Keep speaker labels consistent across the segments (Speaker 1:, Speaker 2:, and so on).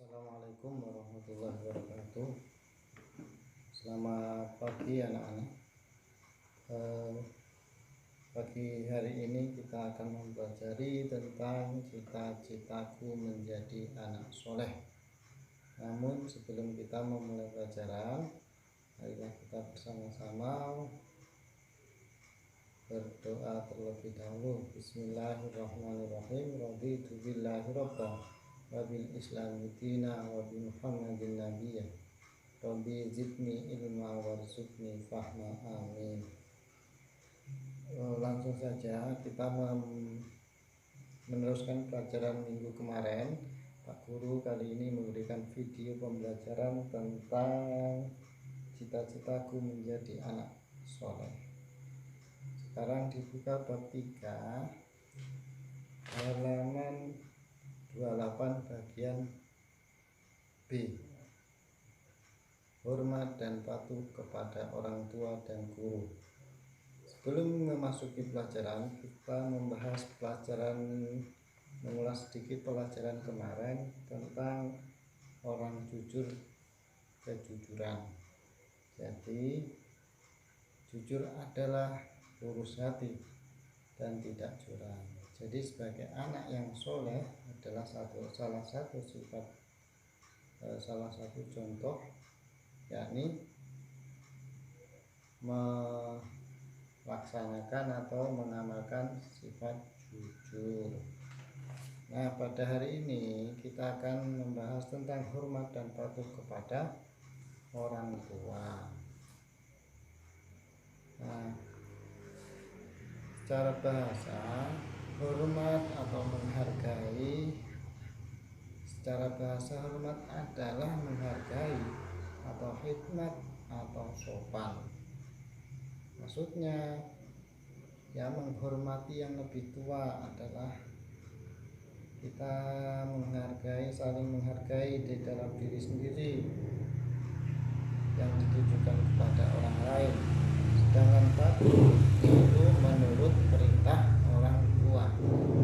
Speaker 1: Assalamualaikum warahmatullahi wabarakatuh. Selamat pagi anak-anak. Pagi hari ini kita akan mempelajari tentang cita-citaku menjadi anak soleh. Namun sebelum kita memulai pelajaran, marilah kita bersama-sama berdoa terlebih dahulu. Bismillahirrahmanirrahim. Raditu billahi rabban wa bil islami dina wa bi muhammadin nabiyya. Rabbi zidni ilma warzuqni fahma, amin. Langsung saja kita meneruskan pelajaran minggu kemarin. Pak Guru kali ini memberikan video pembelajaran tentang cita-citaku menjadi anak soleh. Sekarang dibuka bab 3 halaman 28 bagian B. Hormat dan patuh kepada orang tua dan guru. Sebelum memasuki pelajaran, kita mengulas sedikit pelajaran kemarin tentang orang jujur, kejujuran. Jadi jujur adalah lurus hati dan tidak curang. Jadi sebagai anak yang soleh adalah salah satu contoh, yakni melaksanakan atau mengamalkan sifat jujur. Nah, pada hari ini kita akan membahas tentang hormat dan patuh kepada orang tua. Nah, secara bahasa, hormat atau menghargai, secara bahasa hormat adalah menghargai atau khidmat atau sopan. Maksudnya, ya, menghormati yang lebih tua adalah kita saling menghargai di dalam diri sendiri yang ditujukan kepada orang lain. Sedangkan patuh itu menurut perintah orang tua.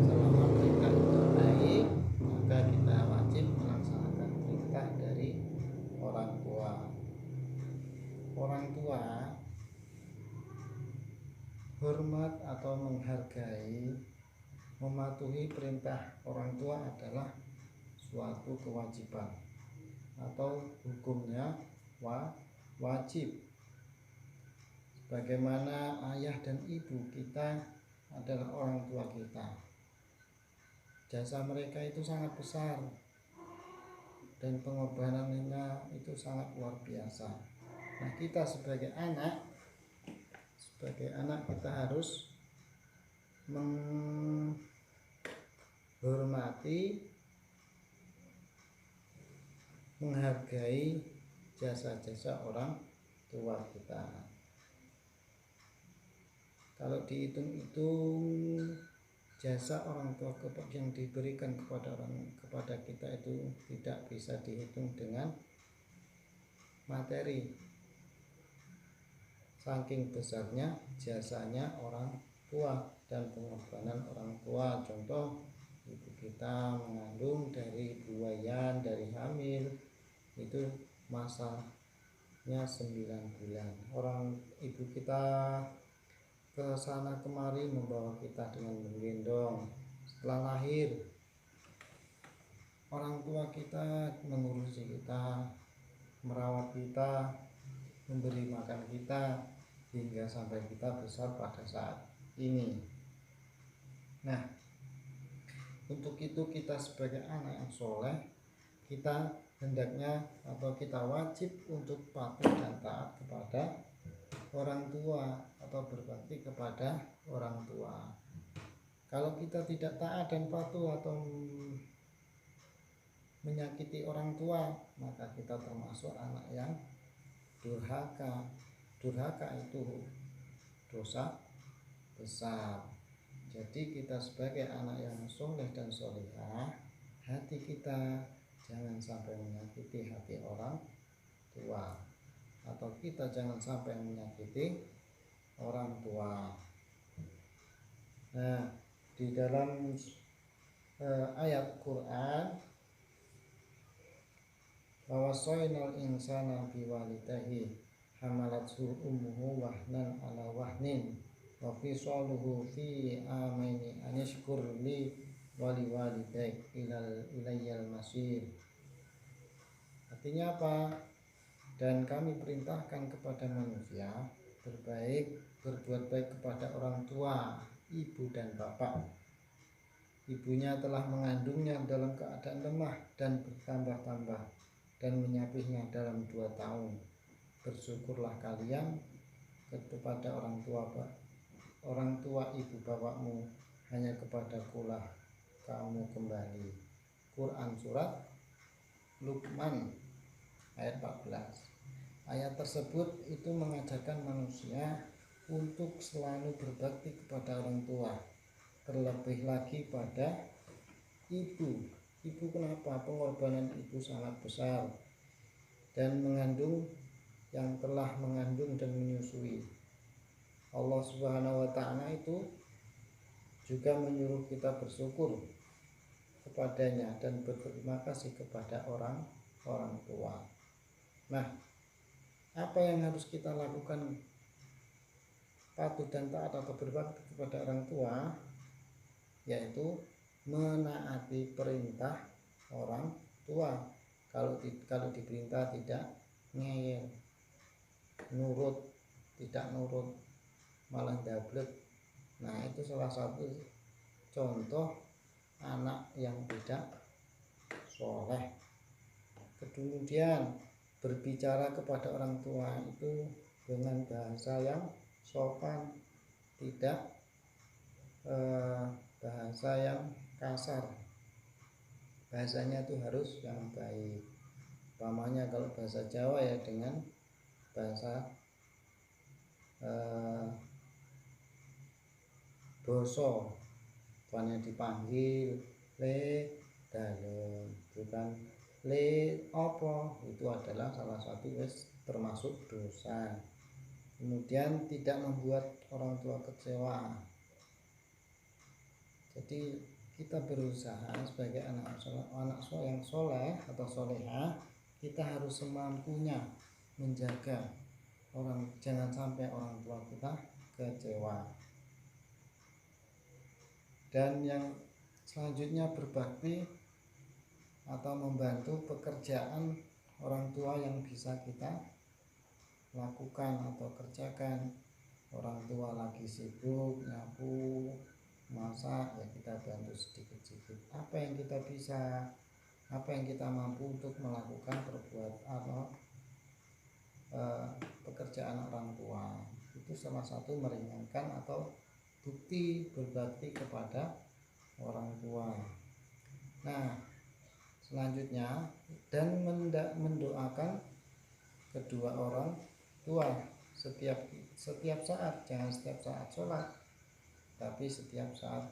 Speaker 1: Selama perintah itu baik, maka kita wajib melaksanakan perintah dari orang tua. Orang tua hormat atau menghargai, mematuhi perintah orang tua adalah suatu kewajiban atau hukumnya wajib. Bagaimana ayah dan ibu kita adalah orang tua kita. Jasa mereka itu sangat besar dan pengorbanannya itu sangat luar biasa. Nah, kita sebagai anak kita harus menghormati, menghargai jasa-jasa orang tua kita. Kalau dihitung-hitung jasa orang tua yang diberikan kepada kita itu tidak bisa dihitung dengan materi. Saking besarnya jasanya orang tua dan pengorbanan orang tua. Contoh, ibu kita mengandung dari buayan, dari hamil, itu masanya 9 bulan. Ibu kita ke sana kemari membawa kita dengan menggendong. Setelah lahir, orang tua kita mengurusi kita, merawat kita, memberi makan kita hingga sampai kita besar pada saat ini. Nah, untuk itu kita sebagai anak yang soleh, kita hendaknya atau kita wajib untuk patuh dan taat kepada orang tua atau berbakti kepada orang tua. Kalau kita tidak taat dan patuh atau menyakiti orang tua, maka kita termasuk anak yang durhaka. Durhaka itu dosa besar. Jadi kita sebagai anak yang soleh dan solehah, hati kita jangan sampai menyakiti hati orang tua, atau kita jangan sampai menyakiti orang tua. Nah, di dalam ayat Quran wawasainal insana biwalidayhi hamalathu ummuhu wahnan ala wahnin wa fisaluhu fi amaini anishkur li wali walidayk ilayyal masir. Artinya apa? Dan kami perintahkan kepada manusia berbuat baik kepada orang tua, ibu dan bapak. Ibunya telah mengandungnya dalam keadaan lemah dan bertambah-tambah dan menyapihnya dalam 2 tahun. Bersyukurlah kalian kepada orang tua ibu bapakmu, hanya kepadakulah kamu kembali. Quran surat Luqman ayat 14. Ayat tersebut itu mengajarkan manusia untuk selalu berbakti kepada orang tua, terlebih lagi pada ibu. Ibu kenapa? Pengorbanan ibu sangat besar dan yang telah mengandung dan menyusui. Allah Subhanahu wa ta'ala itu juga menyuruh kita bersyukur kepadanya dan berterima kasih kepada orang tua. Nah, apa yang harus kita lakukan patuh dan taat atau berbakti kepada orang tua? Yaitu menaati perintah orang tua. Kalau diperintah tidak ngeyel, tidak nurut, malah dablek. Nah, itu salah satu contoh anak yang tidak soleh. Kemudian berbicara kepada orang tua itu dengan bahasa yang sopan, tidak bahasa yang kasar. Bahasanya itu harus yang baik. Umpamanya kalau bahasa Jawa ya dengan bahasa boso, tuannya dipanggil le dalem, bukan le opo. Itu adalah salah satu termasuk dosa. Kemudian tidak membuat orang tua kecewa. Jadi kita berusaha sebagai anak yang soleh atau solehah, kita harus semampunya menjaga jangan sampai orang tua kita kecewa. Dan yang selanjutnya berbakti atau membantu pekerjaan orang tua yang bisa kita lakukan atau kerjakan. Orang tua lagi sibuk nyapu, masak, ya kita bantu sedikit-sedikit apa yang kita bisa, apa yang kita mampu untuk melakukan pekerjaan orang tua. Itu salah satu meringankan atau bukti berbakti kepada orang tua. Nah, selanjutnya dan mendoakan kedua orang tua setiap saat, jangan setiap saat sholat, tapi setiap saat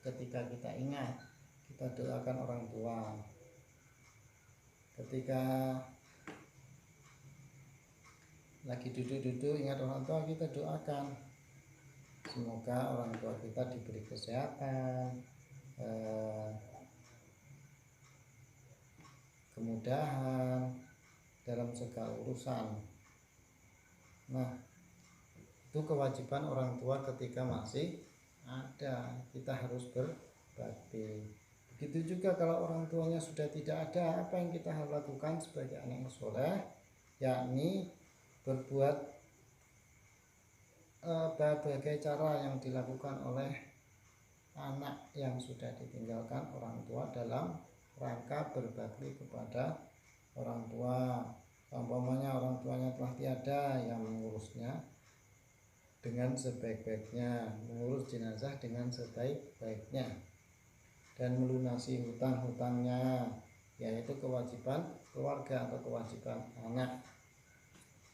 Speaker 1: ketika kita ingat, kita doakan orang tua. Ketika lagi duduk-duduk ingat orang tua, kita doakan semoga orang tua kita diberi kesehatan, kemudahan dalam segala urusan. Nah, itu kewajiban orang tua ketika masih ada, kita harus berbakti. Begitu juga kalau orang tuanya sudah tidak ada, apa yang kita harus lakukan sebagai anak yang soleh, yakni berbuat berbagai cara yang dilakukan oleh anak yang sudah ditinggalkan orang tua dalam rangka berbakti kepada orang tua. Umpamanya orang tuanya telah tiada, yang mengurusnya dengan sebaik-baiknya, mengurus jenazah dengan sebaik-baiknya, dan melunasi hutang-hutangnya, yaitu kewajiban keluarga atau kewajiban anak.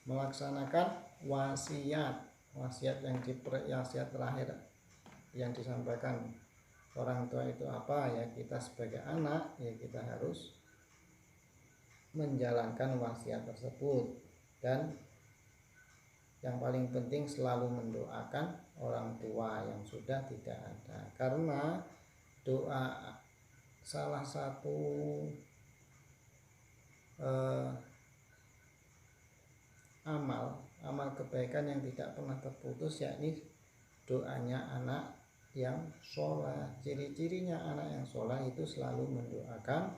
Speaker 1: Melaksanakan wasiat terakhir yang disampaikan orang tua itu apa? Ya, kita sebagai anak ya kita harus menjalankan wasiat tersebut, dan yang paling penting selalu mendoakan orang tua yang sudah tidak ada, karena doa salah satu eh, amal kebaikan yang tidak pernah terputus, yakni doanya anak yang sholat. Ciri-cirinya anak yang sholat itu selalu mendoakan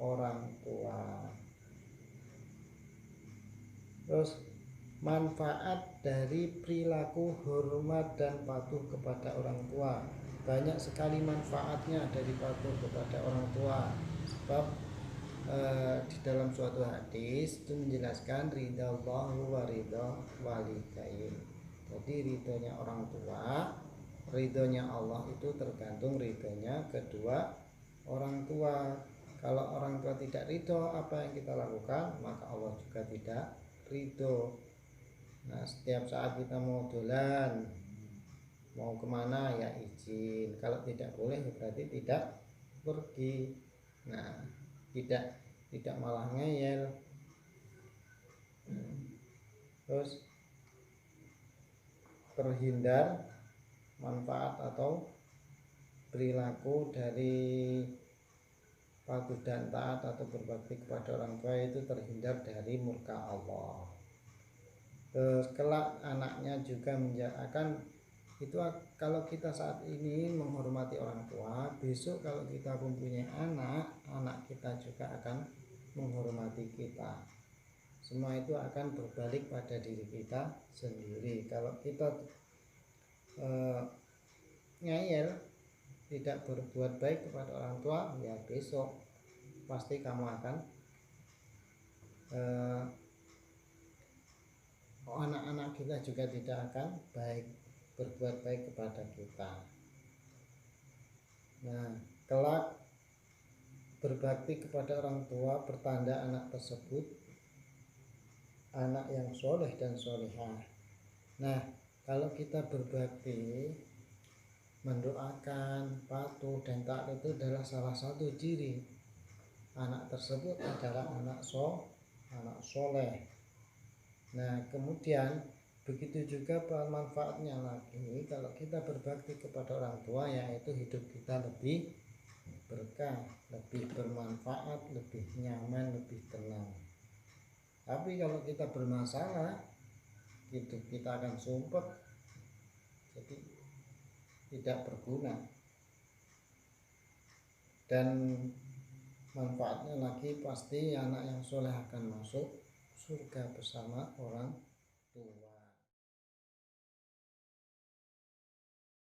Speaker 1: orang tua. Terus manfaat dari perilaku hormat dan patuh kepada orang tua. Banyak sekali manfaatnya dari patuh kepada orang tua. Sebab di dalam suatu hadis itu menjelaskan ridha Allah wa ridha walidain. Jadi ridhonya orang tua, ridhonya Allah itu tergantung ridhonya kedua orang tua. Kalau orang tua tidak ridho apa yang kita lakukan, maka Allah juga tidak ridho. Nah, setiap saat kita mau dolan, mau kemana ya izin. Kalau tidak boleh berarti tidak pergi. Nah, tidak malah ngeyel. Terus terhindar manfaat atau perilaku dari patuh dan taat atau berbakti kepada orang tua itu terhindar dari murka Allah. Terus kelak anaknya juga akan itu, kalau kita saat ini menghormati orang tua, besok kalau kita mempunyai anak kita juga akan menghormati kita. Semua itu akan berbalik pada diri kita sendiri. Kalau kita ngeyel, tidak berbuat baik kepada orang tua, ya besok pasti kamu akan anak-anak kita juga tidak akan berbuat baik kepada kita. Nah, kelak berbakti kepada orang tua pertanda anak tersebut anak yang soleh dan solehah. Nah, kalau kita berbakti, mendoakan, patuh dan taat itu adalah salah satu ciri anak tersebut adalah anak soleh. Nah, kemudian begitu juga manfaatnya lagi kalau kita berbakti kepada orang tua, yaitu hidup kita lebih berkah, lebih bermanfaat, lebih nyaman, lebih tenang. Tapi kalau kita bermasalah, hidup kita akan sumpek, jadi tidak berguna. Dan manfaatnya lagi pasti anak yang soleh akan masuk surga bersama orang tua.